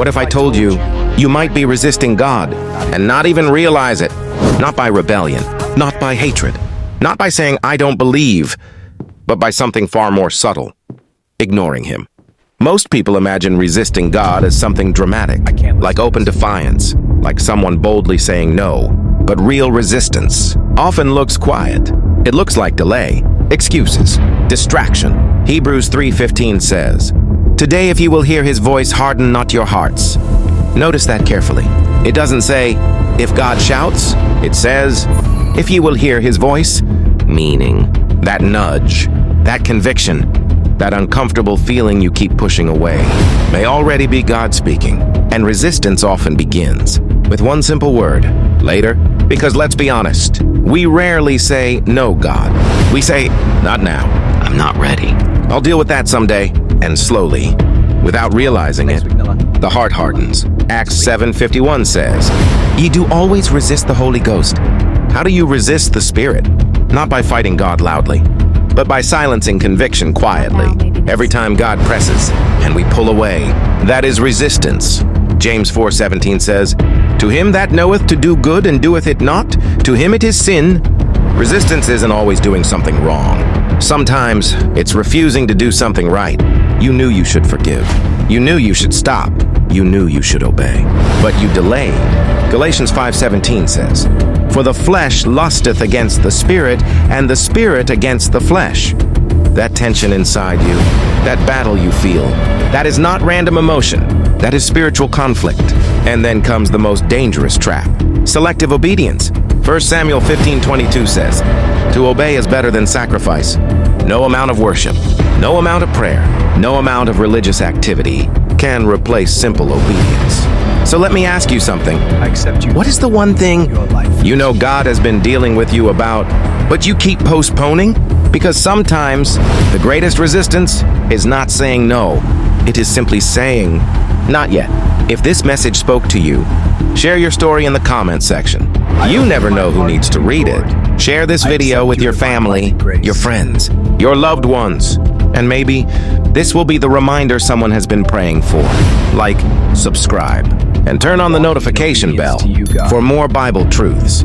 What if I told you, you might be resisting God and not even realize it? Not by rebellion, not by hatred, not by saying, I don't believe, but by something far more subtle, ignoring Him. Most people imagine resisting God as something dramatic, like open defiance, like someone boldly saying no. But real resistance often looks quiet. It looks like delay, excuses, distraction. Hebrews 3:15 says, "Today if you will hear His voice, harden not your hearts." Notice that carefully. It doesn't say, if God shouts. It says, if you will hear His voice, meaning that nudge, that conviction, that uncomfortable feeling you keep pushing away may already be God speaking, and resistance often begins with one simple word, later, because let's be honest, we rarely say, no, God. We say, not now, I'm not ready. I'll deal with that someday, and slowly, without realizing it, the heart hardens. Acts 7:51 says, "Ye do always resist the Holy Ghost." How do you resist the Spirit? Not by fighting God loudly, but by silencing conviction quietly. Every time God presses and we pull away, that is resistance. James 4:17 says, "To him that knoweth to do good and doeth it not, to him it is sin." Resistance isn't always doing something wrong. Sometimes it's refusing to do something right. You knew you should forgive. You knew you should stop. You knew you should obey. But you delayed. Galatians 5:17 says, "For the flesh lusteth against the Spirit, and the Spirit against the flesh." That tension inside you, that battle you feel, that is not random emotion. That is spiritual conflict. And then comes the most dangerous trap, selective obedience. 1 Samuel 15:22 says, "To obey is better than sacrifice." No amount of worship, no amount of prayer, no amount of religious activity can replace simple obedience. So let me ask you something. I accept you. What is the one thing Your life. you know God has been dealing with you about, but you keep postponing? Because sometimes the greatest resistance is not saying no. It is simply saying, not yet. If this message spoke to you, share your story in the comment section. You never know who needs to read it. Share this video with your family, your friends, your loved ones, and maybe this will be the reminder someone has been praying for. Like, subscribe, and turn on the notification bell for more Bible truths.